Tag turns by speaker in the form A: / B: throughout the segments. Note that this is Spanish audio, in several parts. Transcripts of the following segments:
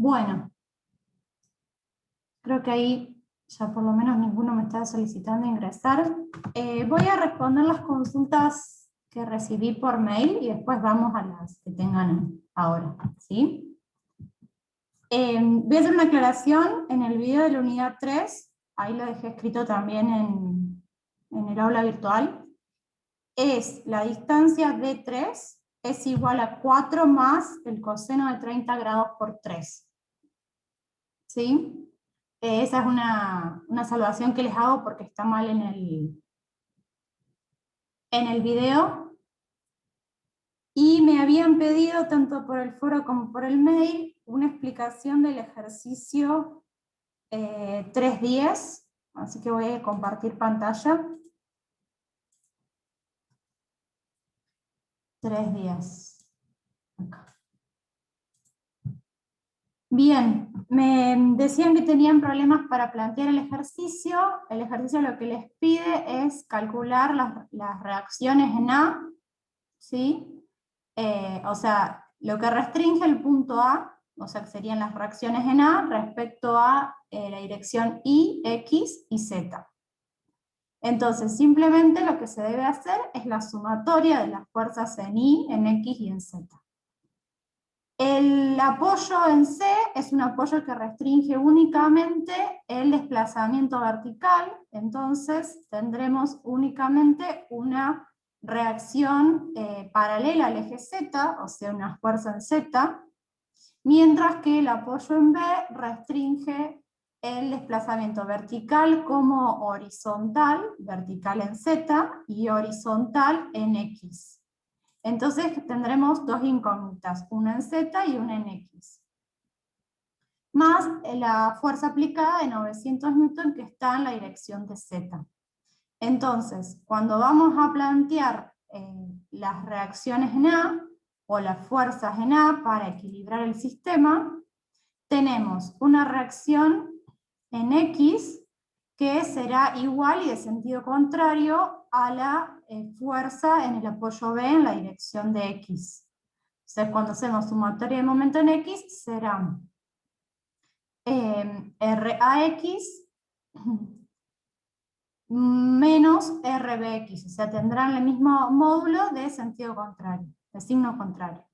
A: Bueno, creo que ahí ya por lo menos ninguno me está solicitando ingresar. Voy a responder las consultas que recibí por mail y después vamos a las que tengan ahora, ¿sí? Voy a hacer una aclaración en el video de la unidad 3, ahí lo dejé escrito también en el aula virtual. Es la distancia de 3 es igual a 4 más el coseno de 30 grados por 3. ¿Sí? Esa es una salvación que les hago porque está mal en el video. Y me habían pedido, tanto por el foro como por el mail, una explicación del ejercicio 3.10. Así que voy a compartir pantalla. 3.10. Acá. Bien, me decían que tenían problemas para plantear el ejercicio. El ejercicio lo que les pide es calcular las reacciones en A, ¿sí? O sea, lo que restringe el punto A, o sea, que serían las reacciones en A respecto a la dirección Y, X y Z. Entonces, simplemente lo que se debe hacer es la sumatoria de las fuerzas en Y, en X y en Z. El apoyo en C es un apoyo que restringe únicamente el desplazamiento vertical, entonces tendremos únicamente una reacción paralela al eje Z, o sea, una fuerza en Z, mientras que el apoyo en B restringe el desplazamiento vertical como horizontal, vertical en Z, y horizontal en X. Entonces tendremos dos incógnitas, una en Z y una en X. Más la fuerza aplicada de 900 Newton que está en la dirección de Z. Entonces, cuando vamos a plantear las reacciones en A, o las fuerzas en A para equilibrar el sistema, tenemos una reacción en X que será igual y de sentido contrario a la fuerza en el apoyo B en la dirección de X. O sea, cuando hacemos sumatoria de momento en X, será RAX menos RBX, o sea, tendrán el mismo módulo de sentido contrario, de signo contrario.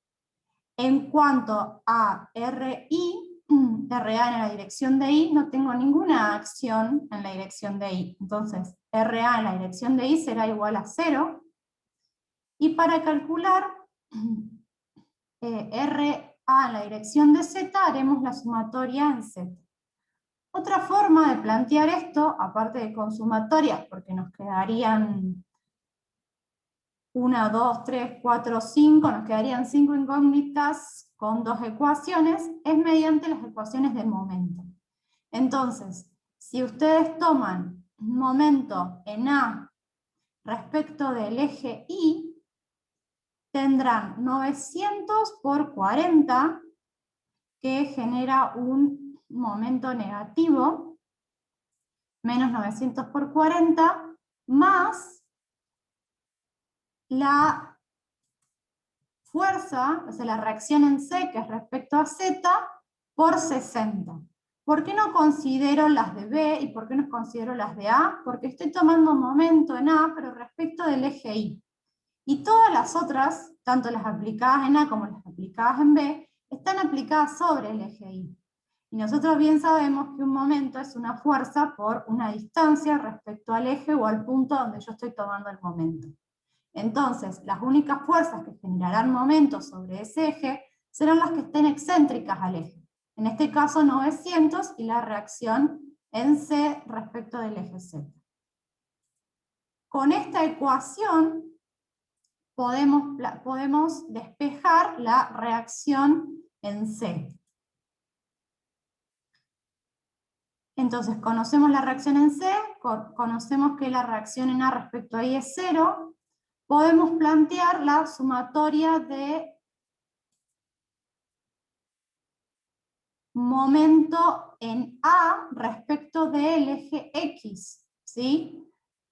A: En cuanto a RI, RA en la dirección de I, no tengo ninguna acción en la dirección de I. Entonces, RA en la dirección de I será igual a 0. Y para calcular RA en la dirección de Z, haremos la sumatoria en Z. Otra forma de plantear esto, aparte de con sumatoria, porque nos quedarían 1, 2, 3, 4, 5, nos quedarían 5 incógnitas con 2 ecuaciones, es mediante las ecuaciones de momento. Entonces, si ustedes toman un momento en A respecto del eje Y, tendrán 900 por 40, que genera un momento negativo, menos 900 por 40, más la fuerza, o sea, la reacción en C, que es respecto a Z, por 60. ¿Por qué no considero las de B y por qué no considero las de A? Porque estoy tomando momento en A, pero respecto del eje Y. Y todas las otras, tanto las aplicadas en A como las aplicadas en B, están aplicadas sobre el eje Y. Y nosotros bien sabemos que un momento es una fuerza por una distancia respecto al eje o al punto donde yo estoy tomando el momento. Entonces, las únicas fuerzas que generarán momentos sobre ese eje serán las que estén excéntricas al eje. En este caso 900 y la reacción en C respecto del eje Z. Con esta ecuación podemos despejar la reacción en C. Entonces, conocemos la reacción en C, conocemos que la reacción en A respecto a I es 0, podemos plantear la sumatoria de momento en A respecto del eje X, ¿sí?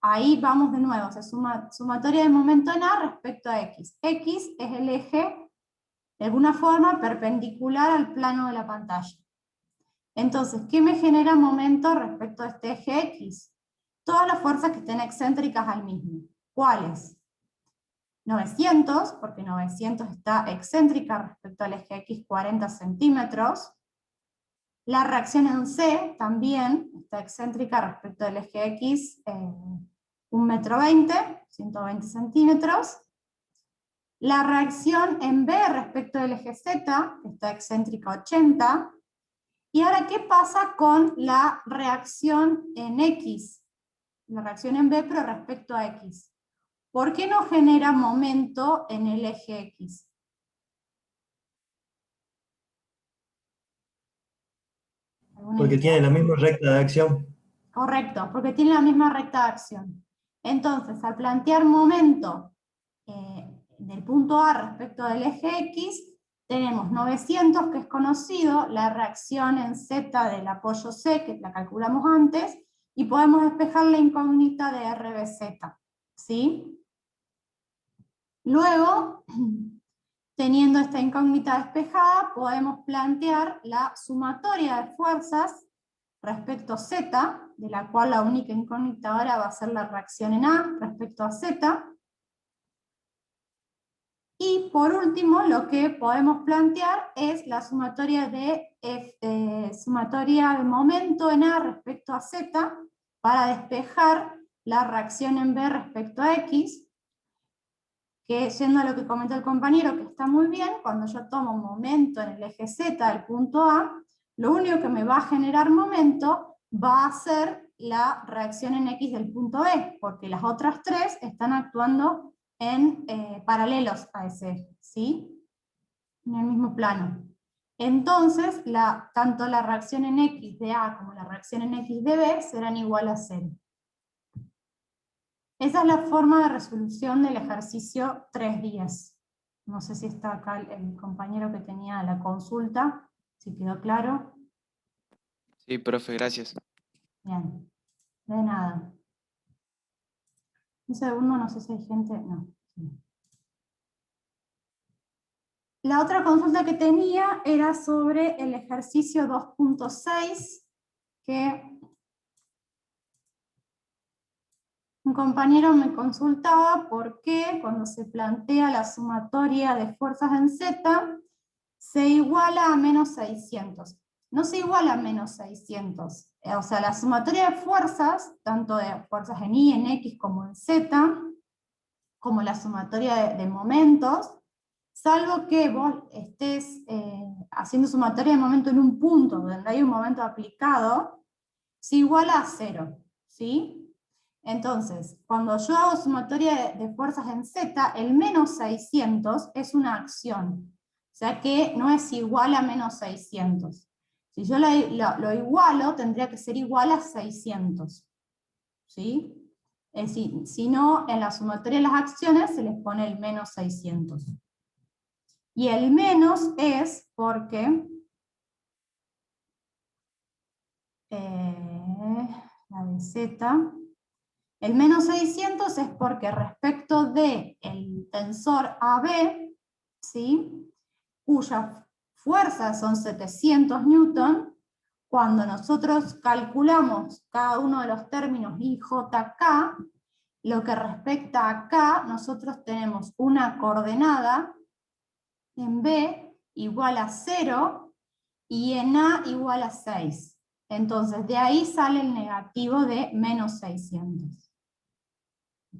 A: Ahí vamos de nuevo, o sea, sumatoria de momento en A respecto a X. X es el eje, de alguna forma, perpendicular al plano de la pantalla. Entonces, ¿qué me genera momento respecto a este eje X? Todas las fuerzas que estén excéntricas al mismo. ¿Cuáles? 900, porque 900 está excéntrica respecto al eje X 40 centímetros. La reacción en C también está excéntrica respecto al eje X 1,20 m, 120 centímetros. La reacción en B respecto del eje Z está excéntrica 80. Y ahora, ¿qué pasa con la reacción en X? La reacción en B, pero respecto a X. ¿Por qué no genera momento en el eje X?
B: Porque tiene la misma recta de acción.
A: Correcto, porque tiene la misma recta de acción. Entonces, al plantear momento del punto A respecto del eje X, tenemos 900, que es conocido, la reacción en Z del apoyo C, que la calculamos antes, y podemos despejar la incógnita de RBZ, ¿sí? Luego, teniendo esta incógnita despejada, podemos plantear la sumatoria de fuerzas respecto a Z, de la cual la única incógnita ahora va a ser la reacción en A respecto a Z. Y por último, lo que podemos plantear es la sumatoria de momento en A respecto a Z, para despejar la reacción en B respecto a X, que, yendo a lo que comentó el compañero, que está muy bien, cuando yo tomo momento en el eje Z del punto A, lo único que me va a generar momento va a ser la reacción en X del punto B, porque las otras tres están actuando en paralelos a ese eje, ¿sí? En el mismo plano. Entonces, tanto la reacción en X de A como la reacción en X de B serán igual a 0. Esa es la forma de resolución del ejercicio 3.10. No sé si está acá el compañero que tenía la consulta, si quedó claro.
C: Sí, profe, gracias.
A: Bien, de nada. Un segundo, no sé si hay gente. No. Sí. La otra consulta que tenía era sobre el ejercicio 2.6, que un compañero me consultaba por qué cuando se plantea la sumatoria de fuerzas en Z se iguala a menos 600. No se iguala a menos 600. O sea, la sumatoria de fuerzas, tanto de fuerzas en Y, en X como en Z, como la sumatoria de momentos, salvo que vos estés haciendo sumatoria de momento en un punto donde hay un momento aplicado, se iguala a 0, ¿sí? Entonces, cuando yo hago sumatoria de fuerzas en Z, el menos 600 es una acción, o sea que no es igual a menos 600. Si yo lo igualo, tendría que ser igual a 600, ¿sí? Es decir, si no, en la sumatoria de las acciones se les pone el menos 600. Y el menos es porque la de Z, el menos 600 es porque respecto del tensor AB, ¿sí?, cuya fuerza son 700 newton, cuando nosotros calculamos cada uno de los términos IJK, lo que respecta a K, nosotros tenemos una coordenada en B igual a 0 y en A igual a 6. Entonces de ahí sale el negativo de menos 600.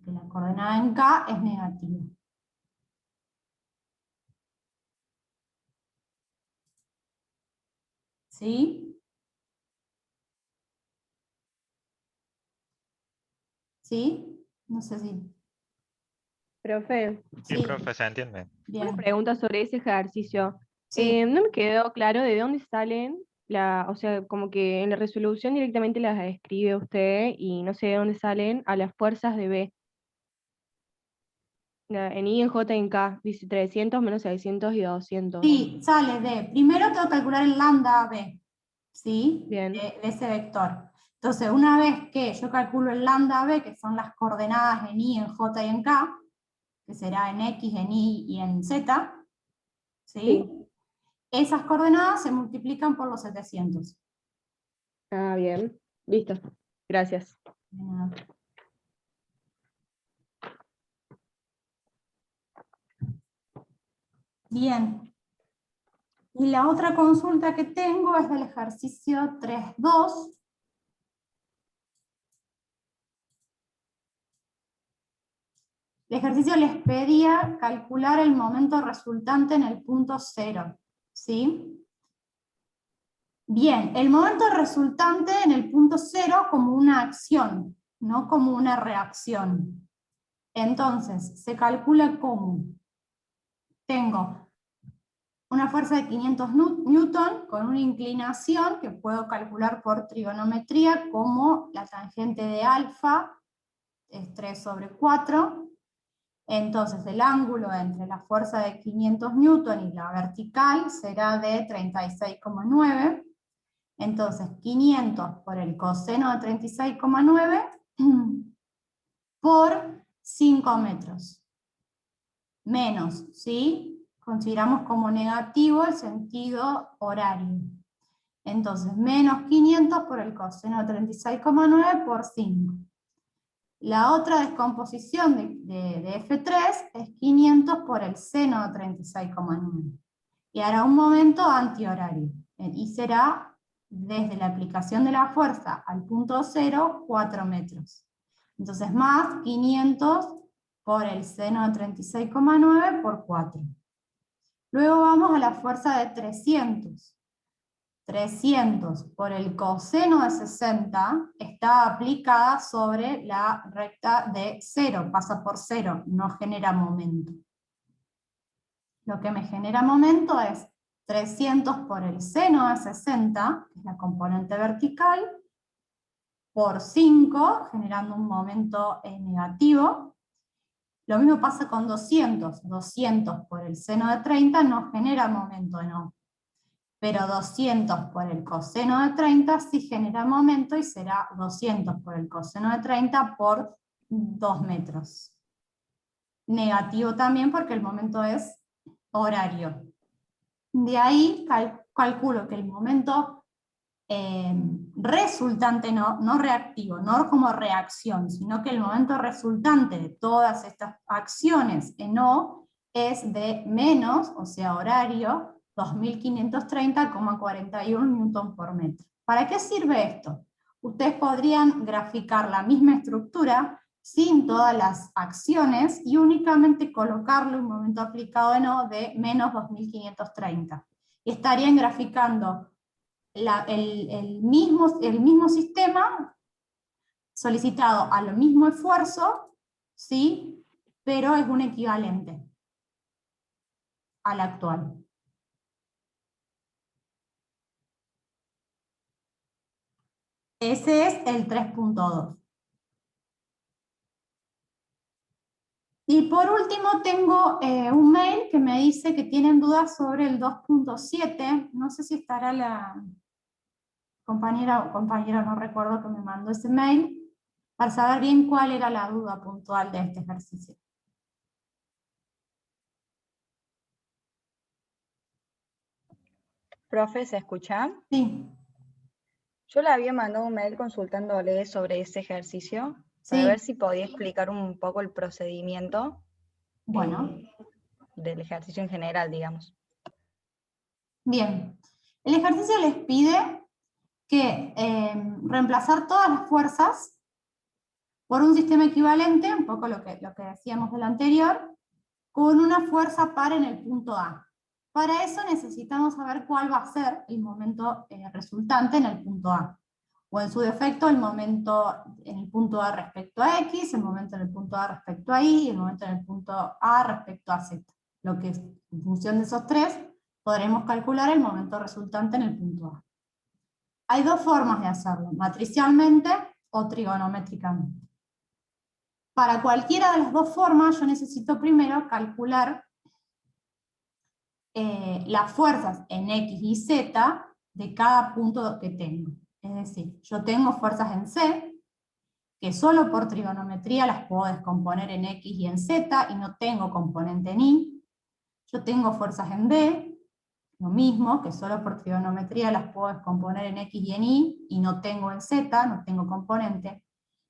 A: Que la coordenada en K es negativa. ¿Sí? ¿Sí? No sé si...
D: Profe,
E: Sí,
A: Sí,
E: profe, se entiende.
D: una
A: bien.
D: pregunta sobre ese ejercicio.
A: Sí.
D: No me quedó claro de dónde salen o sea, como que en la resolución directamente las escribe usted y no sé de dónde salen a las fuerzas de B. En I, en J y en K, dice 300 menos 600 y 200.
A: Sí, sale de... Primero tengo que calcular el lambda AB, ¿sí?
D: Bien,
A: De ese vector. Entonces, una vez que yo calculo el lambda AB, que son las coordenadas en Y, en J y en K, que será en X, en Y y en Z, ¿sí?
D: sí.
A: Esas coordenadas se multiplican por los 700.
D: Ah, bien. Listo. Gracias.
A: De nada. Bien. Y la otra consulta que tengo es del ejercicio 3.2. El ejercicio les pedía calcular el momento resultante en el punto 0. ¿Sí? Bien, el momento resultante en el punto 0 como una acción, no como una reacción. Entonces, se calcula como tengo una fuerza de 500 newton con una inclinación que puedo calcular por trigonometría como la tangente de alfa es 3 sobre 4. Entonces el ángulo entre la fuerza de 500 newton y la vertical será de 36,9. Entonces 500 por el coseno de 36,9 por 5 metros. Menos, ¿sí? Consideramos como negativo el sentido horario. Entonces, menos 500 por el coseno de 36,9 por 5. La otra descomposición de F3 es 500 por el seno de 36,9. Y hará un momento antihorario. Y será, desde la aplicación de la fuerza al punto 0, 4 metros. Entonces, más 500 por el seno de 36,9 por 4. Luego vamos a la fuerza de 300. 300 por el coseno de 60 está aplicada sobre la recta de 0, pasa por 0, no genera momento. Lo que me genera momento es 300 por el seno de 60, que es la componente vertical, por 5, generando un momento negativo. Lo mismo pasa con 200. 200 por el seno de 30 no genera momento, no. Pero 200 por el coseno de 30 sí genera momento y será 200 por el coseno de 30 por 2 metros. Negativo también porque el momento es horario. De ahí calculo que el momento resultante, no reactivo, no como reacción, sino que el momento resultante de todas estas acciones en O es de menos, o sea horario, 2530,41 newton por metro. ¿Para qué sirve esto? Ustedes podrían graficar la misma estructura sin todas las acciones y únicamente colocarle un momento aplicado en O de menos 2530. Y estarían graficando el mismo sistema solicitado a lo mismo esfuerzo, ¿sí? Pero es un equivalente al actual. Ese es el 3.2. Y por último tengo un mail que me dice que tienen dudas sobre el 2.7. No sé si estará la compañera o compañero, no recuerdo, que me mandó ese mail, para saber bien cuál era la duda puntual de este ejercicio.
E: Profe, ¿se escucha?
A: Sí.
E: Yo le había mandado un mail consultándole sobre ese ejercicio, para
A: Sí.
E: ver si podía explicar un poco el procedimiento
A: Bueno.
E: del ejercicio en general, digamos.
A: Bien. El ejercicio les pide que reemplazar todas las fuerzas por un sistema equivalente, un poco lo que decíamos del anterior, con una fuerza par en el punto A. Para eso necesitamos saber cuál va a ser el momento resultante en el punto A. O en su defecto, el momento en el punto A respecto a X, el momento en el punto A respecto a Y, y el momento en el punto A respecto a Z. Lo que en función de esos tres, podremos calcular el momento resultante en el punto A. Hay dos formas de hacerlo, matricialmente o trigonométricamente. Para cualquiera de las dos formas, yo necesito primero calcular las fuerzas en X y Z de cada punto que tengo. Es decir, yo tengo fuerzas en C, que solo por trigonometría las puedo descomponer en X y en Z, y no tengo componente en Y. Yo tengo fuerzas en B, lo mismo, que solo por trigonometría las puedo descomponer en X y en Y, y no tengo en Z, no tengo componente.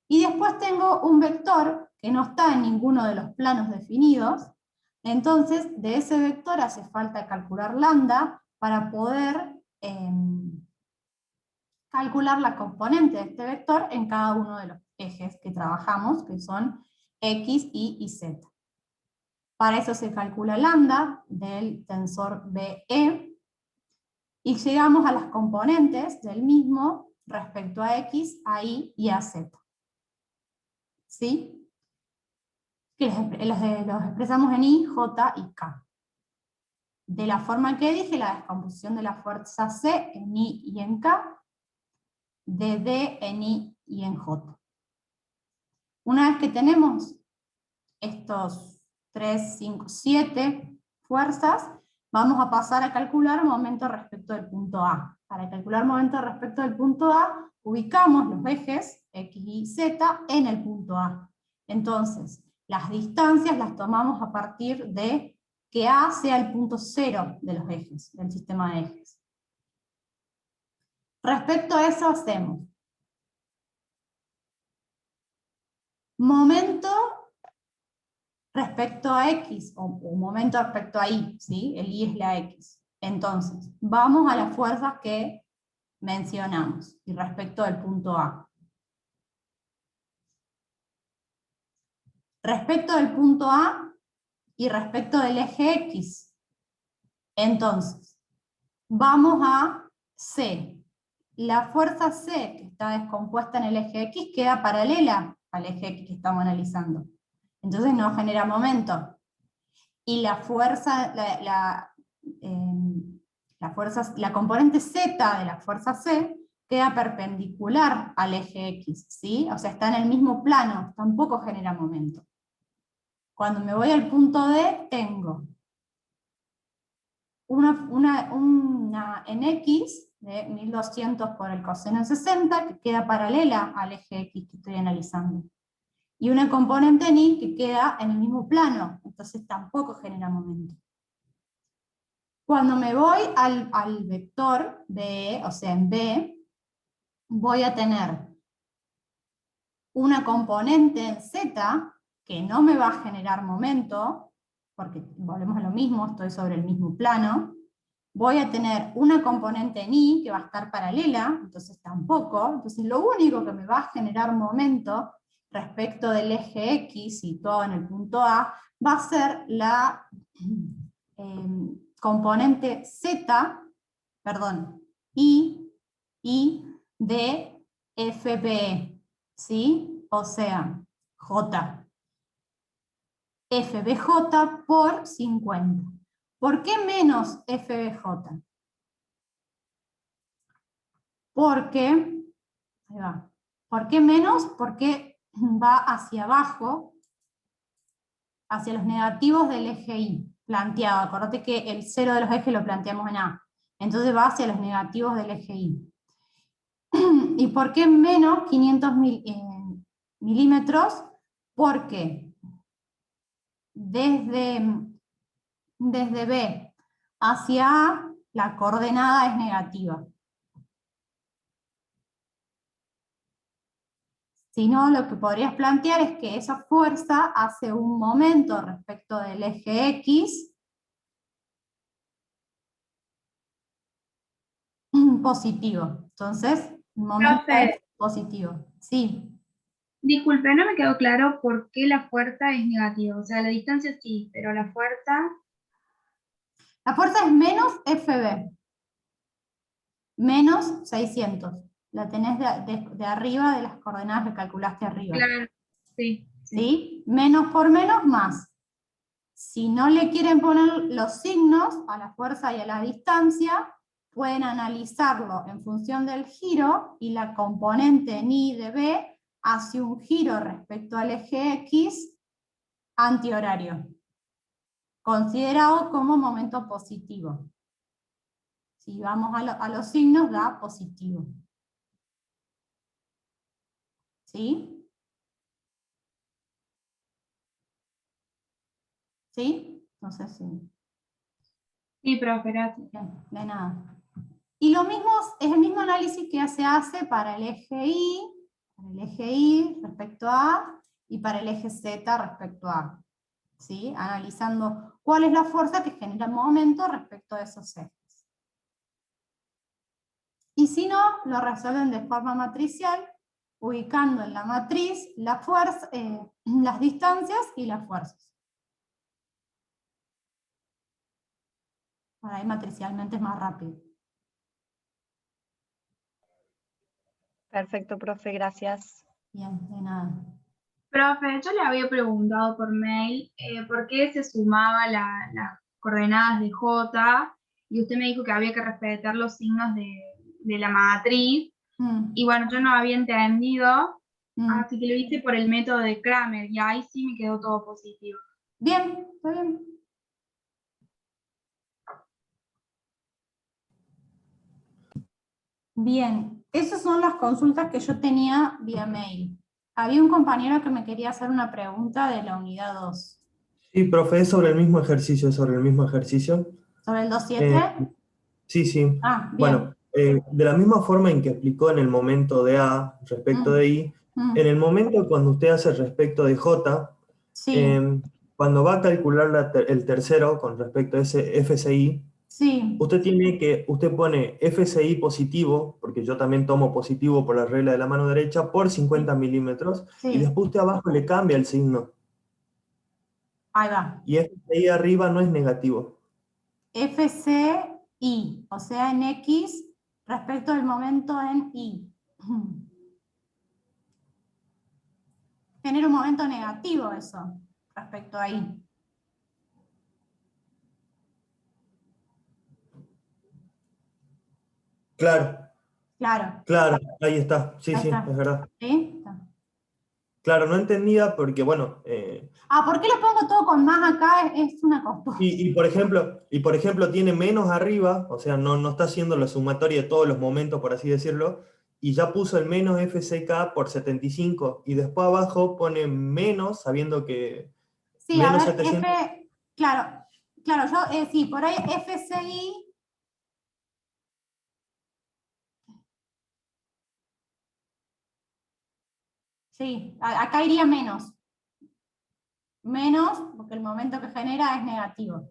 A: Y después tengo un vector que no está en ninguno de los planos definidos, entonces de ese vector hace falta calcular lambda para poder calcular la componente de este vector en cada uno de los ejes que trabajamos, que son X, Y y Z. Para eso se calcula lambda del tensor BE, y llegamos a las componentes del mismo respecto a X, a Y y a Z. ¿Sí? Que los expresamos en I, J y K. De la forma que dije, la descomposición de la fuerza C en I y en K, de D en I y en J. Una vez que tenemos estos 3, 5, 7 fuerzas, vamos a pasar a calcular momento respecto del punto A. Para calcular momento respecto del punto A, ubicamos los ejes X y Z en el punto A. Entonces, las distancias las tomamos a partir de que A sea el punto cero de los ejes, del sistema de ejes. Respecto a eso hacemos momento respecto a X, o momento respecto a Y, ¿sí? El Y es la X. Entonces, vamos a las fuerzas que mencionamos, y respecto del punto A. Respecto del punto A, y respecto del eje X. Entonces, vamos a C. La fuerza C, que está descompuesta en el eje X, queda paralela al eje X que estamos analizando. Entonces no genera momento. Y la fuerza, la componente Z de la fuerza C queda perpendicular al eje X, ¿sí? O sea, está en el mismo plano, tampoco genera momento. Cuando me voy al punto D, tengo una en X de 1200 por el coseno de 60, que queda paralela al eje X que estoy analizando. Y una componente en Y que queda en el mismo plano, entonces tampoco genera momento. Cuando me voy al vector B, o sea en B, voy a tener una componente en Z que no me va a generar momento, porque volvemos a lo mismo, estoy sobre el mismo plano. Voy a tener una componente en Y que va a estar paralela, entonces tampoco. Entonces lo único que me va a generar momento respecto del eje X situado en el punto A va a ser la componente Z, perdón, I de FBE, ¿sí? O sea, J. FBJ por 50. ¿Por qué menos FBJ? Porque, ahí va. ¿Por qué menos? Porque va hacia abajo, hacia los negativos del eje Y, planteado. Acordate que el cero de los ejes lo planteamos en A. Entonces va hacia los negativos del eje Y. ¿Y por qué menos 500 milímetros? Porque desde B hacia A, la coordenada es negativa. Si no, lo que podrías plantear es que esa fuerza hace un momento respecto del eje X positivo. Entonces, un momento es positivo. Sí.
F: Disculpe, no me quedó claro por qué la fuerza es negativa. O sea, la distancia sí, pero la fuerza...
A: La fuerza es menos FB. Menos 600. La tenés de arriba, de las coordenadas que calculaste arriba.
F: Claro, sí.
A: ¿Sí? Menos por menos, más. Si no le quieren poner los signos a la fuerza y a la distancia, pueden analizarlo en función del giro, y la componente en Y de B hace un giro respecto al eje X antihorario, considerado como momento positivo. Si vamos a los signos, da positivo. ¿Sí? ¿Sí? Entonces, sí.
F: Sí, profe, gracias.
A: Bien, de nada. Y lo mismo es el mismo análisis que se hace para el eje Y respecto a A, y para el eje Z respecto a A. ¿Sí? Analizando cuál es la fuerza que genera el momento respecto a esos ejes. Y si no, lo resuelven de forma matricial, ubicando en la matriz la fuerza, las distancias y las fuerzas. Por ahí matricialmente es más rápido.
E: Perfecto, profe, gracias.
A: Bien, de nada.
F: Profe, yo le había preguntado por mail por qué se sumaba las coordenadas de J y usted me dijo que había que respetar los signos de la matriz y bueno, yo no había entendido, así que lo hice por el método de Kramer y ahí sí me quedó todo positivo.
A: Bien, está bien. Bien, esas son las consultas que yo tenía vía mail. Había un compañero que me quería hacer una pregunta de la unidad 2.
B: Sí, profe, es sobre el mismo ejercicio, sobre el mismo ejercicio.
A: ¿Sobre el 2.7?
B: Sí, sí.
A: Ah, bien.
B: Bueno, de la misma forma en que explicó en el momento de A respecto de I, en el momento cuando usted hace respecto de J,
A: Sí,
B: cuando va a calcular el tercero con respecto a ese FCI,
A: sí,
B: usted pone FCI positivo, porque yo también tomo positivo por la regla de la mano derecha, por 50 milímetros, y
A: sí.
B: después usted abajo le cambia el signo.
A: Ahí va.
B: Y FCI arriba no es negativo.
A: FCI, o sea, en X respecto al momento en Y. Genera un momento negativo eso, respecto a Y.
B: Claro,
A: Claro,
B: claro, ahí está. Sí,
A: ahí
B: sí,
A: está.
B: es verdad.
A: ¿Sí? Está.
B: Claro, no entendía porque, bueno,
A: ¿Por qué lo pongo todo con más acá? Es una confusión.
B: por ejemplo, tiene menos arriba, o sea, no está haciendo la sumatoria de todos los momentos, por así decirlo, y ya puso el menos FCK por 75, y después abajo pone menos, sabiendo que
A: Sí, a
B: menos
A: ver,
B: 700.
A: claro, yo, sí, por ahí FCI, sí, acá iría menos. Menos, porque el momento que genera es negativo.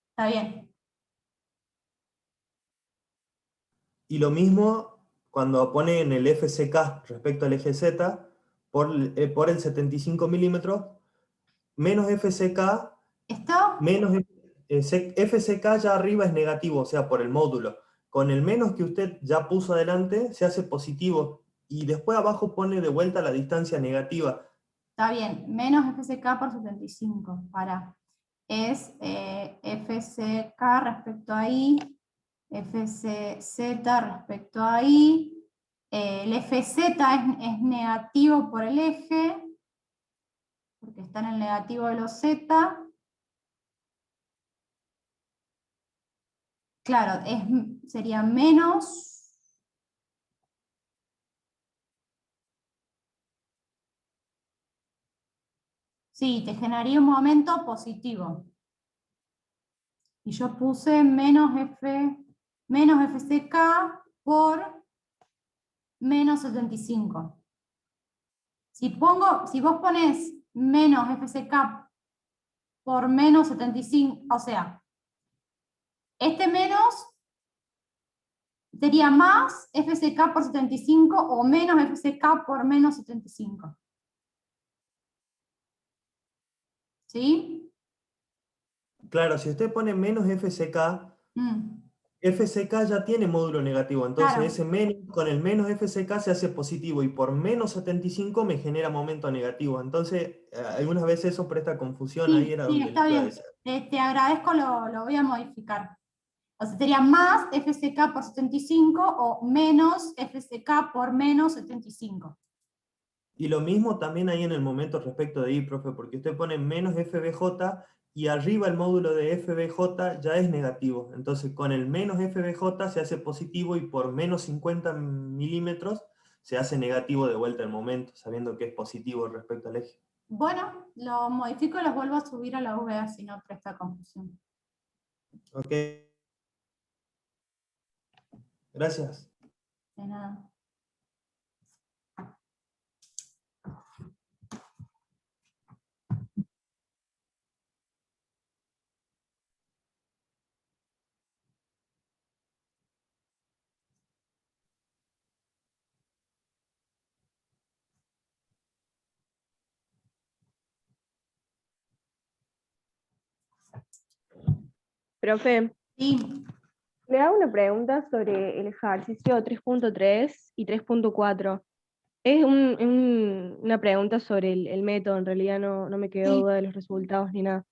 A: Está bien.
B: Y lo mismo cuando pone en el FCK respecto al eje Z, por el 75 milímetros, menos FCK,
A: ¿Esto?
B: menos FCK ya arriba es negativo, o sea, por el módulo. Con el menos que usted ya puso adelante, se hace positivo. Y después abajo pone de vuelta la distancia negativa.
A: Está bien, menos FCK por 75, para. Es FCK respecto a I, FCZ respecto a I, el FZ es negativo por el eje, porque está en el negativo de los Z. Claro, sería menos. Sí, te generaría un momento positivo. Y yo puse menos FCK por menos 75. Si vos pones menos FCK por menos 75, o sea, este menos sería más FCK por 75 o menos FCK por menos 75. ¿Sí?
B: Claro, si usted pone menos FCK, FCK ya tiene módulo negativo, entonces
A: Claro.
B: ese menos con el menos FCK se hace positivo y por menos 75 me genera momento negativo. Entonces, algunas veces eso presta confusión, ahí
A: Sí,
B: era
A: sí,
B: donde le
A: está
B: iba a
A: bien.
B: decir.
A: Te agradezco, lo voy a modificar. O sea, sería más FCK por 75 o menos FCK por menos 75.
B: Y lo mismo también ahí en el momento respecto de I, profe, porque usted pone menos FBJ y arriba el módulo de FBJ ya es negativo. Entonces con el menos FBJ se hace positivo y por menos 50 milímetros se hace negativo de vuelta el momento, sabiendo que es positivo respecto al eje.
A: Bueno, lo modifico y los vuelvo a subir a la VA si no presta confusión.
B: Ok. Gracias.
A: De nada.
D: Profe,
A: Sí,
D: le hago una pregunta sobre el ejercicio 3.3 y 3.4. Es una pregunta sobre el método, en realidad no me quedó
A: sí.
D: duda de los resultados ni nada.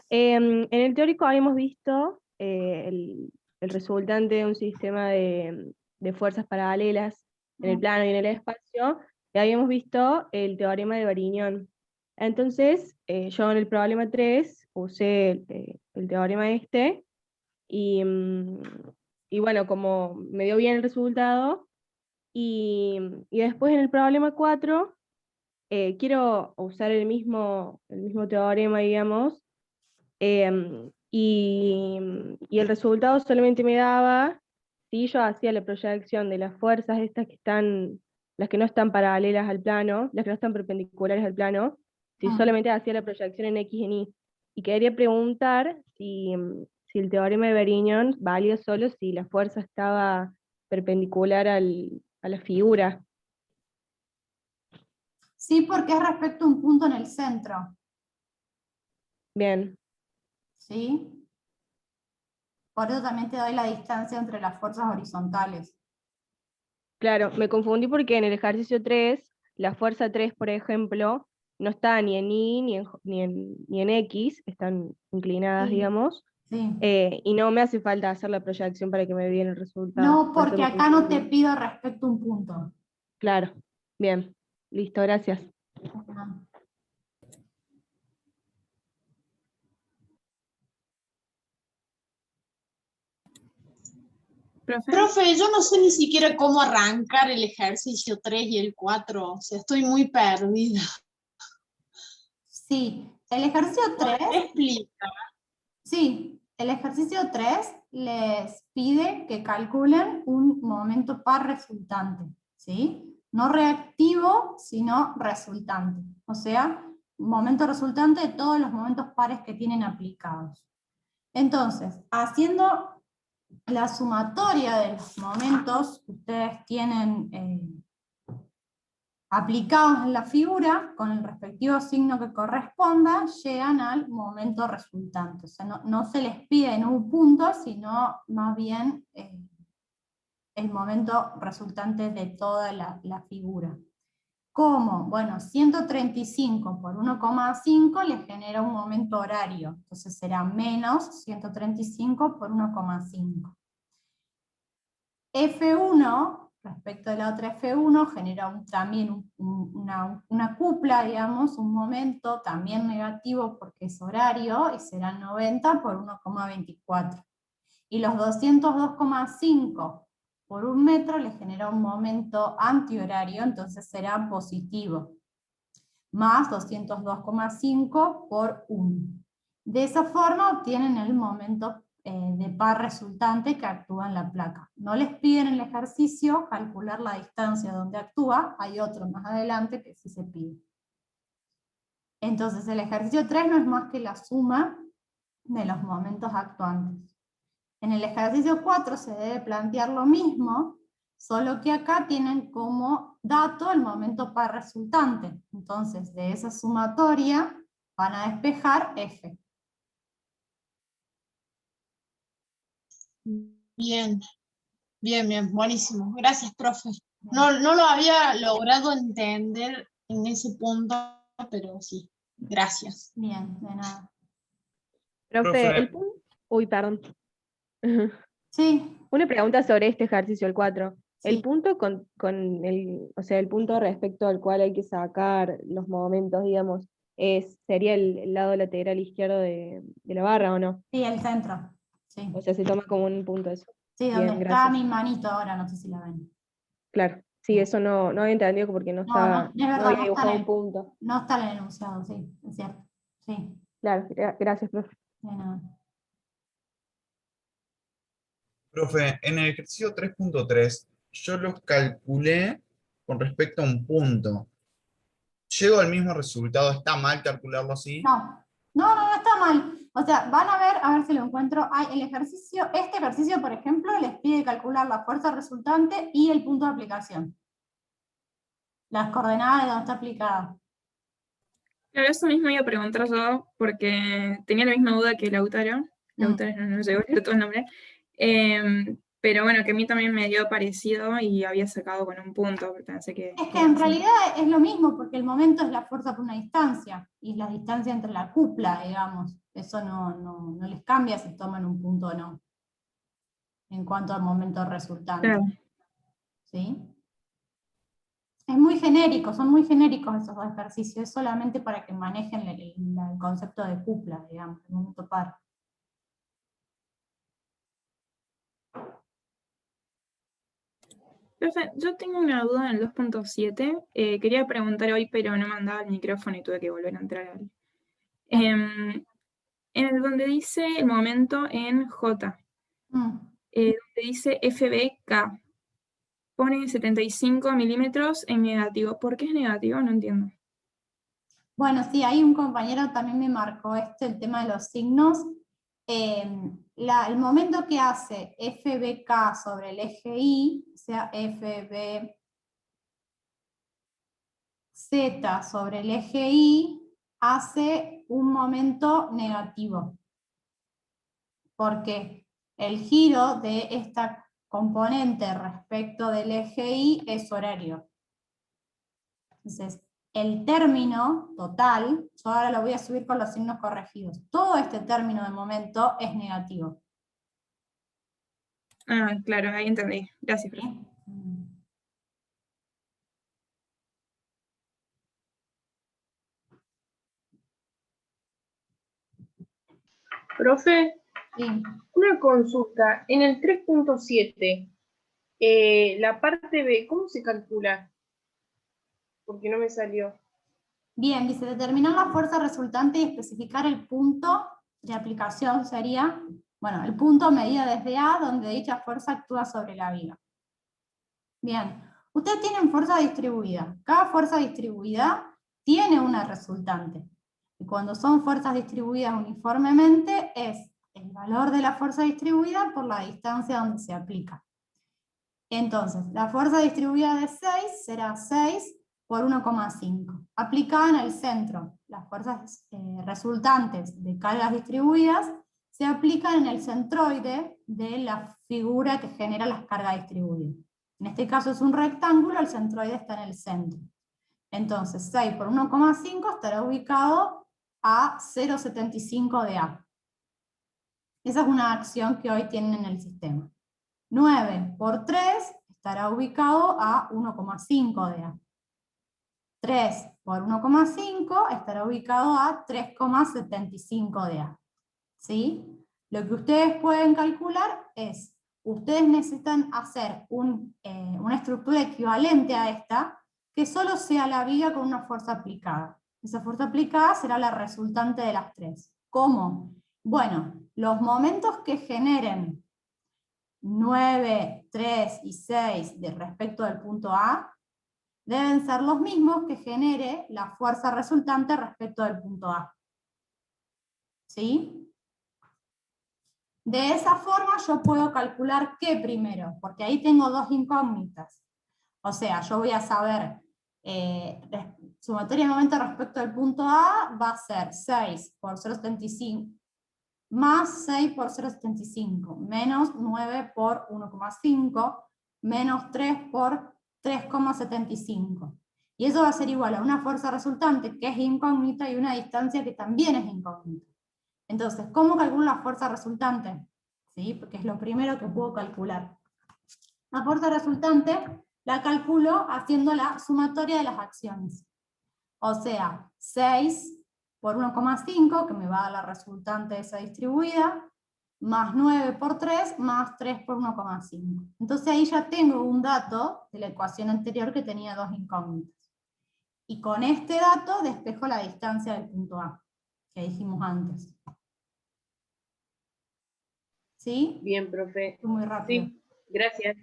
D: En el teórico habíamos visto el resultante de un sistema de fuerzas paralelas en el plano y en el espacio, y habíamos visto el teorema de Varignón. Entonces, yo en el problema 3 usé el teorema este, y, y bueno, como me dio bien el resultado, y después en el problema 4 quiero usar el mismo teorema, digamos, y el resultado solamente me daba si yo hacía la proyección de las fuerzas estas las que no están paralelas al plano, las que no están perpendiculares al plano, si solamente hacía la proyección en X y en Y. Y quería preguntar si el teorema de Varignón valía solo si la fuerza estaba perpendicular a la figura.
A: Sí, porque es respecto a un punto en el centro,
D: Bien,
A: ¿sí? Por eso también te doy la distancia entre las fuerzas horizontales.
D: claro, me confundí porque en el ejercicio 3, la fuerza 3, por ejemplo, no está ni en Y ni en X, están inclinadas,
A: Sí,
D: digamos,
A: sí.
D: y no me hace falta hacer la proyección para que me dé el resultado.
A: No,
D: Por eso
A: porque
D: me
A: acá no te
D: confundí.
A: pido respecto a un punto.
D: Claro, bien, listo, gracias.
A: Ajá.
F: Profe.
G: Profe, yo no sé ni siquiera cómo arrancar el ejercicio 3 y el 4, o sea, estoy muy perdida.
A: Sí, el ejercicio 3,
G: ¿Me explica?
A: sí, el ejercicio 3 les pide que calculen un momento par resultante, ¿sí? No reactivo, sino resultante. O sea, momento resultante de todos los momentos pares que tienen aplicados. Entonces, haciendo la sumatoria de los momentos que ustedes tienen aplicados en la figura, con el respectivo signo que corresponda, llegan al momento resultante. O sea, no se les pide en un punto, sino más bien el momento resultante de toda la figura. ¿Cómo? Bueno, 135 por 1,5 les genera un momento horario, entonces será menos 135 por 1,5. F1, respecto de la otra F1, genera también una cupla, digamos, un momento también negativo porque es horario, y será 90 por 1,24. Y los 202,5 por 1 metro le genera un momento antihorario, entonces será positivo, más 202,5 por 1. De esa forma obtienen el momento de par resultante que actúa en la placa. No les piden en el ejercicio calcular la distancia donde actúa, hay otro más adelante que sí se pide. Entonces el ejercicio 3 no es más que la suma de los momentos actuantes. En el ejercicio 4 se debe plantear lo mismo, solo que acá tienen como dato el momento par resultante. Entonces de esa sumatoria van a despejar F.
G: Bien, bien, buenísimo. Gracias, profe. No lo había logrado entender en ese punto, pero sí, gracias.
A: Bien, de nada.
D: Profe, el punto... Uy, perdón.
A: Sí,
D: Una pregunta sobre este ejercicio, el 4. El
A: sí.
D: punto o sea, el punto respecto al cual hay que sacar los momentos, digamos, sería el lado lateral izquierdo de la barra, ¿o no?
A: Sí, el centro. Sí,
D: O sea, se toma como un punto eso.
A: sí, donde
D: Bien,
A: está
D: gracias.
A: mi manito ahora, no sé si la ven.
D: Claro, Sí, eso no había entendido porque no
A: No, no,
D: estaba,
A: es
D: no
A: verdad,
D: había
A: no está
D: dibujado
A: en
D: un
A: el,
D: punto.
A: no está en el enunciado, sí, es cierto. Sí,
D: Claro, gracias, profe.
A: de nada.
H: Profe, en el ejercicio 3.3 yo los calculé con respecto a un punto. ¿Llego al mismo resultado? ¿Está mal calcularlo así?
A: No está mal. O sea, van a ver si lo encuentro. El ejercicio, este ejercicio, por ejemplo, les pide calcular la fuerza resultante y el punto de aplicación. Las coordenadas de donde está aplicada.
I: Claro, eso mismo iba a preguntar yo, porque tenía la misma duda que Lautaro. Lautaro no llegó a leer todo el nombre. Pero bueno, que a mí también me dio parecido y había sacado con un punto, porque pensé que...
A: Es que en realidad es lo mismo, porque el momento es la fuerza por una distancia, y la distancia entre la cupla, digamos. Eso no les cambia si toman un punto o no, en cuanto al momento resultante.
I: Claro.
A: ¿Sí? Es muy genérico, son muy genéricos esos dos ejercicios, es solamente para que manejen el concepto de cupla, digamos, el momento par.
I: Profe, yo tengo una duda en el 2.7. Quería preguntar hoy, pero no me andaba el micrófono y tuve que volver a entrar. En el donde dice el momento en J, donde dice FBK, pone 75 milímetros en negativo. ¿Por qué es negativo? No entiendo.
A: Bueno, sí, ahí un compañero también me marcó el tema de los signos. El momento que hace FBK sobre el eje Y, o sea, FBZ sobre el eje Y, hace un momento negativo. Porque el giro de esta componente respecto del eje Y es horario. Entonces, el término total, yo ahora lo voy a subir con los signos corregidos, todo este término de momento es negativo.
I: Ah, claro, ahí entendí. Gracias, profe.
J: Profe,
A: Sí.
J: una consulta. En el 3.7, la parte B, ¿cómo se calcula? Porque no me salió.
A: Bien, dice determinar la fuerza resultante y especificar el punto de aplicación sería, bueno, el punto medida desde A donde dicha fuerza actúa sobre la viga. Bien, ustedes tienen fuerza distribuida. Cada fuerza distribuida tiene una resultante. Y cuando son fuerzas distribuidas uniformemente es el valor de la fuerza distribuida por la distancia donde se aplica. Entonces, la fuerza distribuida de 6 será 6 por 1,5. Aplicada en el centro, las fuerzas resultantes de cargas distribuidas se aplican en el centroide de la figura que genera las cargas distribuidas. En este caso es un rectángulo, el centroide está en el centro. Entonces 6 por 1,5 estará ubicado a 0,75 de A. Esa es una acción que hoy tienen en el sistema. 9 por 3 estará ubicado a 1,5 de A. 3 por 1,5 estará ubicado a 3,75 de A. ¿Sí? Lo que ustedes pueden calcular es, ustedes necesitan hacer una estructura equivalente a esta, que solo sea la viga con una fuerza aplicada. Esa fuerza aplicada será la resultante de las tres. ¿Cómo? Bueno, los momentos que generen 9, 3 y 6 de respecto del punto A, deben ser los mismos que genere la fuerza resultante respecto del punto A. ¿Sí? De esa forma yo puedo calcular qué primero, porque ahí tengo dos incógnitas. O sea, yo voy a saber, sumatoria de momento respecto del punto A va a ser 6 por 0,75 más 6 por 0,75, menos 9 por 1,5, menos 3 por 3,75. Y eso va a ser igual a una fuerza resultante que es incógnita y una distancia que también es incógnita. Entonces, ¿cómo calculo la fuerza resultante? ¿Sí? Porque es lo primero que puedo calcular. La fuerza resultante la calculo haciendo la sumatoria de las acciones. O sea, 6 por 1,5, que me va a dar la resultante de esa distribuida, más 9 por 3, más 3 por 1,5. Entonces ahí ya tengo un dato de la ecuación anterior que tenía dos incógnitas. Y con este dato despejo la distancia del punto A, que dijimos antes. ¿Sí?
J: Bien, profe.
A: Fue muy rápido.
J: Sí, gracias.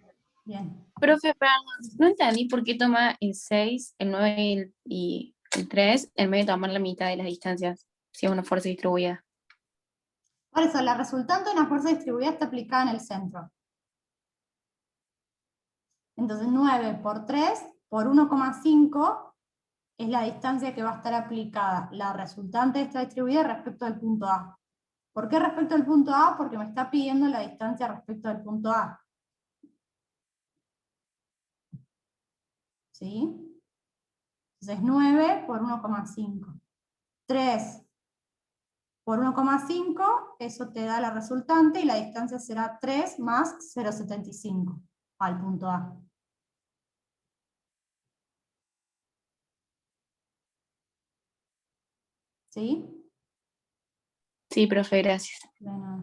A: Bien.
K: Profe, perdón, no entendí por qué toma el 6, el 9 y el 3 en vez de tomar la mitad de las distancias, si es una fuerza distribuida.
A: Por eso, la resultante de una fuerza distribuida está aplicada en el centro. Entonces 9 por 3 por 1,5 es la distancia que va a estar aplicada la resultante de esta distribuida respecto al punto A. ¿Por qué respecto al punto A? Porque me está pidiendo la distancia respecto al punto A. ¿Sí? Entonces 9 por 1,5. 3 por 1,5, eso te da la resultante y la distancia será 3 más 0,75 al punto A. ¿Sí?
K: Sí, profe, gracias.
A: De nada.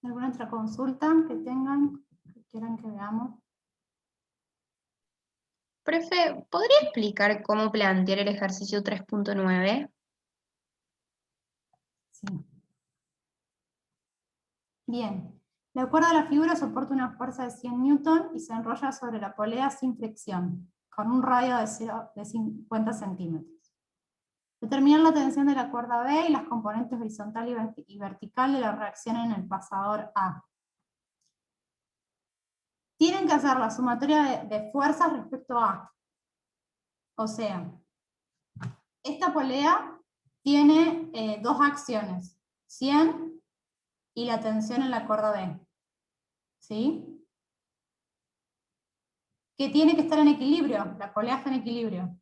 A: ¿Alguna otra consulta que tengan, que quieran que veamos?
K: Profe, ¿podría explicar cómo plantear el ejercicio 3.9?
A: Sí. Bien. La cuerda de la figura soporta una fuerza de 100 newton y se enrolla sobre la polea sin fricción, con un radio de 50 centímetros. Determinar la tensión de la cuerda B y las componentes horizontal y vertical de la reacción en el pasador A. Tienen que hacer la sumatoria de fuerzas respecto a. O sea, esta polea tiene dos acciones, 100 y la tensión en la cuerda B. ¿Sí? Que tiene que estar en equilibrio, la polea está en equilibrio.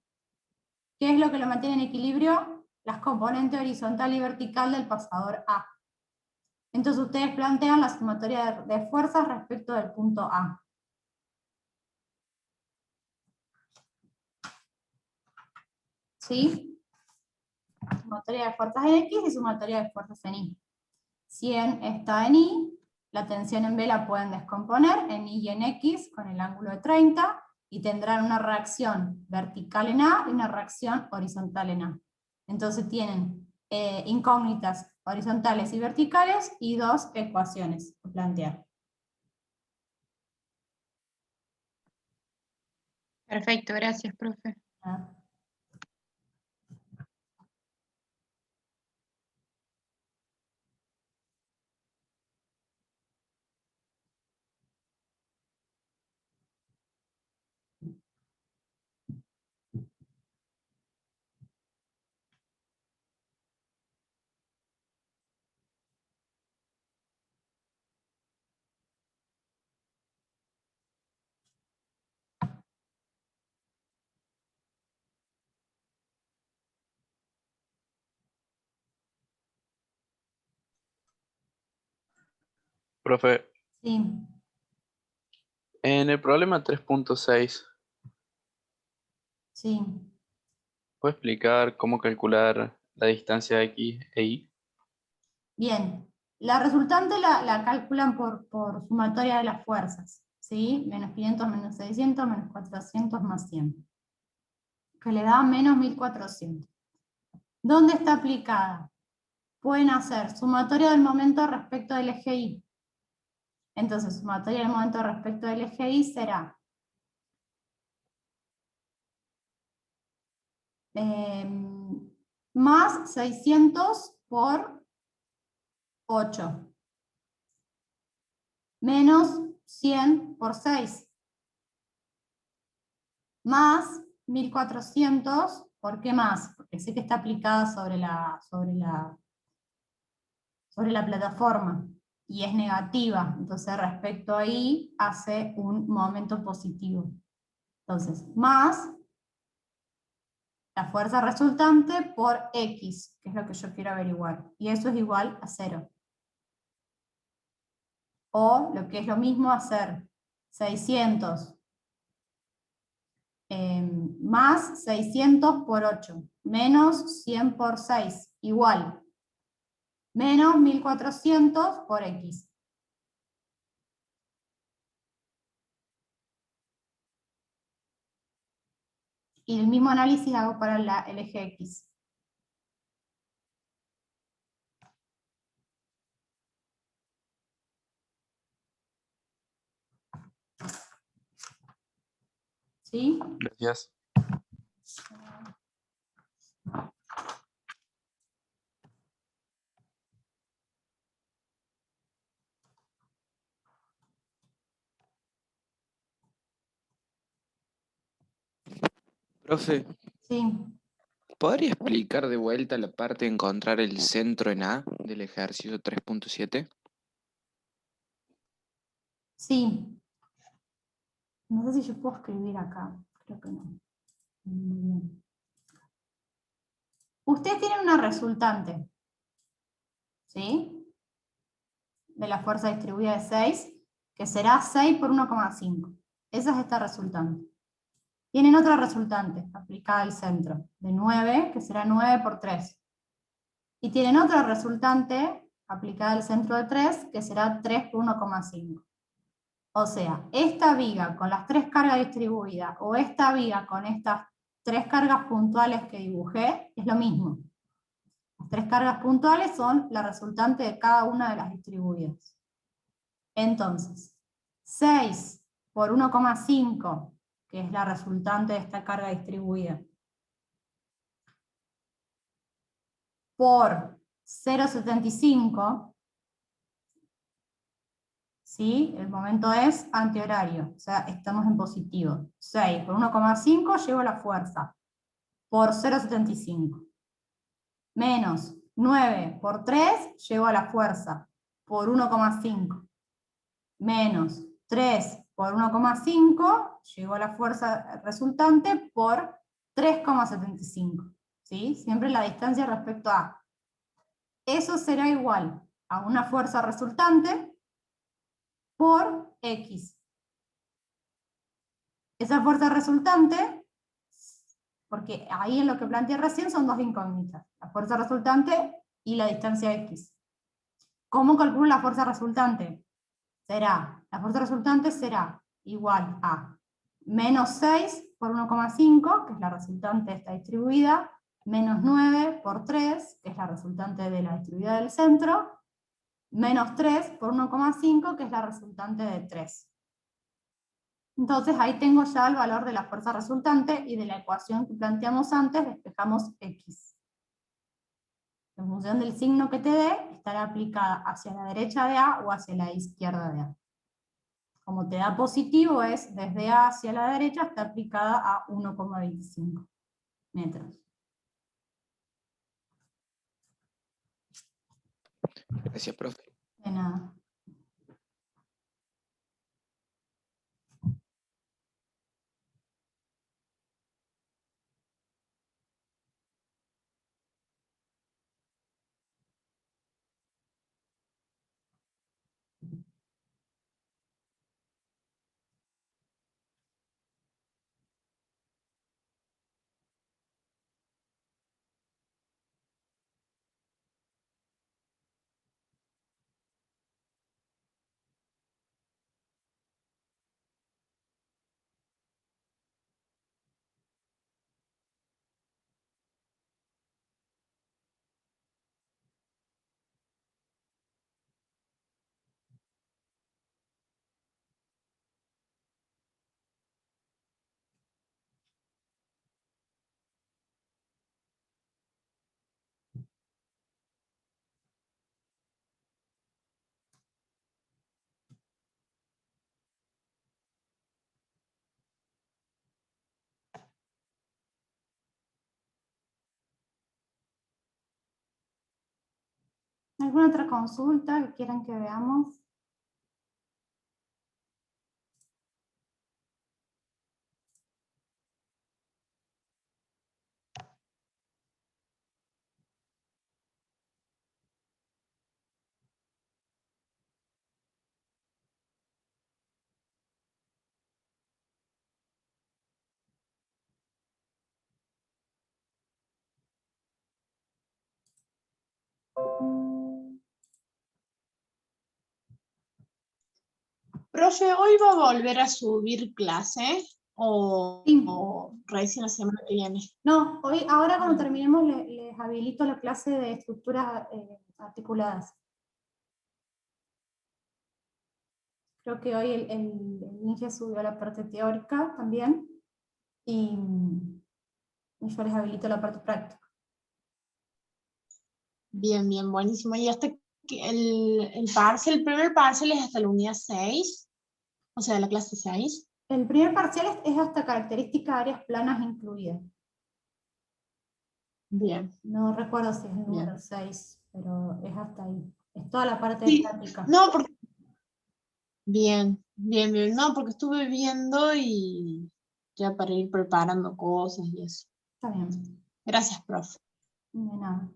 A: ¿Qué es lo que lo mantiene en equilibrio? Las componentes horizontal y vertical del pasador A. Entonces ustedes plantean la sumatoria de fuerzas respecto del punto A. ¿Sí? Sumatoria de fuerzas en X y sumatoria de fuerzas en Y. 100 está en Y, la tensión en B la pueden descomponer en Y y en X con el ángulo de 30, y tendrán una reacción vertical en A y una reacción horizontal en A. Entonces tienen incógnitas horizontales y verticales y dos ecuaciones a plantear.
K: Perfecto, gracias, profe.
A: ¿Ah?
L: Profe,
A: Sí.
L: en el problema 3.6,
A: Sí.
L: ¿puede explicar cómo calcular la distancia X e Y?
A: Bien, la resultante la calculan por sumatoria de las fuerzas, ¿sí? Menos 500, menos 600, menos 400, más 100. Que le da menos 1400. ¿Dónde está aplicada? Pueden hacer sumatoria del momento respecto del eje Y. Entonces, sumatoria del momento respecto del eje Y será más 600 por 8. Menos 100 por 6. Más 1400 ¿Por qué más? Porque sé que está aplicada sobre la plataforma y es negativa, entonces respecto ahí hace un momento positivo. Entonces, más la fuerza resultante por X, que es lo que yo quiero averiguar, y eso es igual a 0. O lo que es lo mismo hacer 600 más 600 por 8, menos 100 por 6, igual, menos 1400 por X. Y el mismo análisis hago para el eje X. ¿Sí?
L: Gracias.
C: Profe,
A: Sí.
C: ¿podría explicar de vuelta la parte de encontrar el centro en A del ejercicio 3.7?
A: Sí. No sé si yo puedo escribir acá. Creo que no. Muy bien. Ustedes tienen una resultante, ¿sí? De la fuerza distribuida de 6, que será 6 por 1,5. Esa es esta resultante. Tienen otra resultante aplicada al centro, de 9, que será 9 por 3. Y tienen otra resultante aplicada al centro de 3, que será 3 por 1,5. O sea, esta viga con las 3 cargas distribuidas, o esta viga con estas 3 cargas puntuales que dibujé, es lo mismo. Las 3 cargas puntuales son la resultante de cada una de las distribuidas. Entonces, 6 por 1,5, que es la resultante de esta carga distribuida, por 0,75, ¿sí? El momento es antihorario, o sea, estamos en positivo. 6 por 1,5 llevo la fuerza, por 0,75. Menos 9 por 3 llevo a la fuerza, por 1,5. Menos 3 por 1,5 llevo a la fuerza resultante por 3,75. ¿Sí? Siempre la distancia respecto a. Eso será igual a una fuerza resultante por X. Esa fuerza resultante, porque ahí en lo que planteé recién son dos incógnitas, la fuerza resultante y la distancia X. ¿Cómo calculo la fuerza resultante? La fuerza resultante será igual a menos 6 por 1,5, que es la resultante de esta distribuida, menos 9 por 3, que es la resultante de la distribuida del centro, menos 3 por 1,5, que es la resultante de 3. Entonces ahí tengo ya el valor de la fuerza resultante y de la ecuación que planteamos antes despejamos X. En función del signo que te dé, estará aplicada hacia la derecha de A o hacia la izquierda de A. Como te da positivo es desde A hacia la derecha, está aplicada a 1,25 metros.
C: Gracias, profe.
A: De nada. ¿Alguna otra consulta que quieran que veamos?
G: Profe, ¿hoy va a volver a subir clase o,
A: Sí.
G: o recién la semana que viene?
A: No, ahora cuando terminemos les habilito la clase de estructuras articuladas. Creo que hoy el Inge subió la parte teórica también y yo les habilito la parte práctica.
G: Bien, bien, buenísimo. Y hasta que el primer parcial es hasta la unidad 6, o sea, la clase 6.
A: El primer parcial es hasta características de áreas planas incluidas.
G: Bien.
A: No recuerdo si es el número
G: Bien.
A: 6, pero es hasta ahí. Es toda la parte
G: Sí,
A: estática.
G: no, porque... Bien, bien, bien. No, porque estuve viendo y ya para ir preparando cosas y eso.
A: Está bien.
G: Gracias, profe.
A: De nada.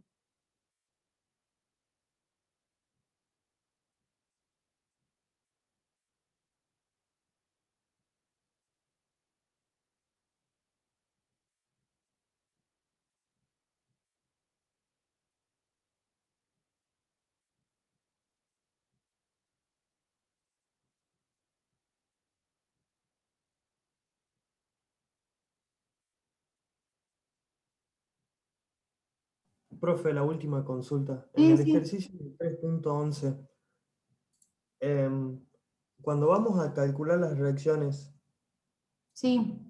B: Profe, la última consulta. En
A: Sí,
B: el
A: sí.
B: ejercicio 3.11, cuando vamos a calcular las reacciones,
A: Sí.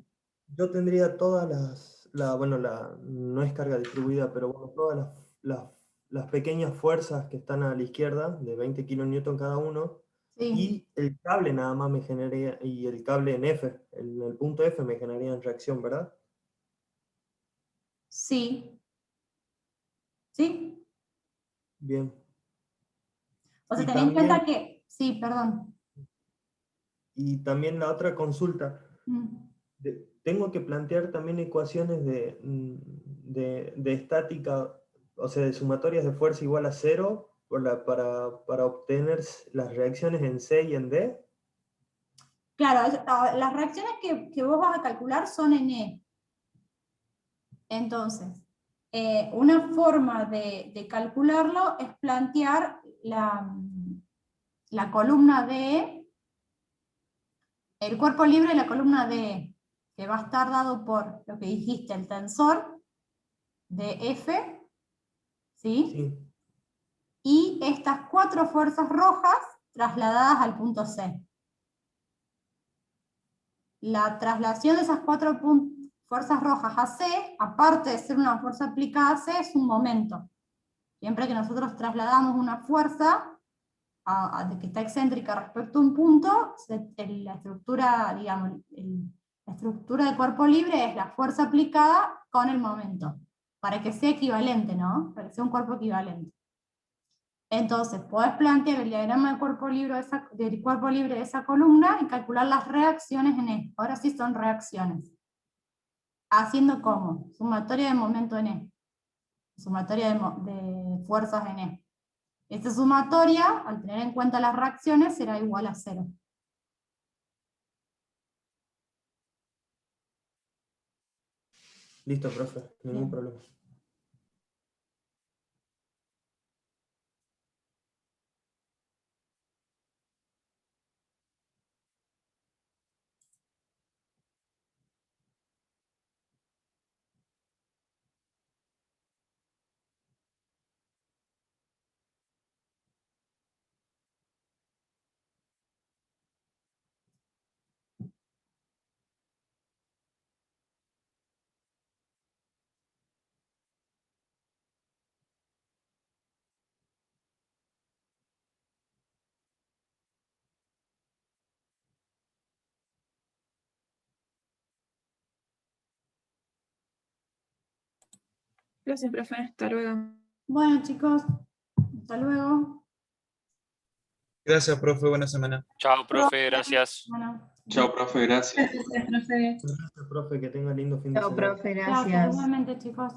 B: yo tendría todas bueno, no es carga distribuida, pero bueno, todas las pequeñas fuerzas que están a la izquierda, de 20 kN cada uno,
A: Sí.
B: y el cable nada más me generaría, y el cable en F, el punto F me generaría en reacción, ¿verdad?
A: Sí. Sí.
B: Bien.
A: O sea,
B: Y
A: ten en cuenta
B: también,
A: que... Sí, perdón.
B: y también la otra consulta.
A: Mm.
B: Tengo que plantear también ecuaciones de estática, o sea, de sumatorias de fuerza igual a 0 para obtener las reacciones en C y en D.
A: Claro, las reacciones que vos vas a calcular son en E. Entonces, una forma de calcularlo es plantear la columna de el cuerpo libre de la columna de que va a estar dado por lo que dijiste, el tensor de F, ¿sí?
B: Sí.
A: Y estas 4 fuerzas rojas trasladadas al punto C. La traslación de esas 4 fuerzas rojas a C, aparte de ser una fuerza aplicada a C, es un momento. Siempre que nosotros trasladamos una fuerza de que está excéntrica respecto a un punto, la estructura, digamos, la estructura del cuerpo libre es la fuerza aplicada con el momento, para que sea equivalente, ¿no? Para que sea un cuerpo equivalente. Entonces, podés plantear el diagrama del cuerpo libre de esa columna y calcular las reacciones en E. Ahora sí son reacciones. Haciendo como sumatoria de momento en E, sumatoria de fuerzas en E. Esta sumatoria, al tener en cuenta las reacciones, será igual a 0.
B: Listo, profe, ningún problema.
I: Gracias, profe. Hasta luego.
A: Bueno, chicos, Hasta luego.
H: Gracias, profe, buena semana.
M: Chao, profe, gracias.
A: Bueno,
L: Chao, profe, gracias.
F: Gracias, profe.
B: Gracias, profe, que tenga lindo fin de
E: Chao,
B: semana.
E: profe,
A: gracias.
E: gracias.
A: Igualmente, chicos.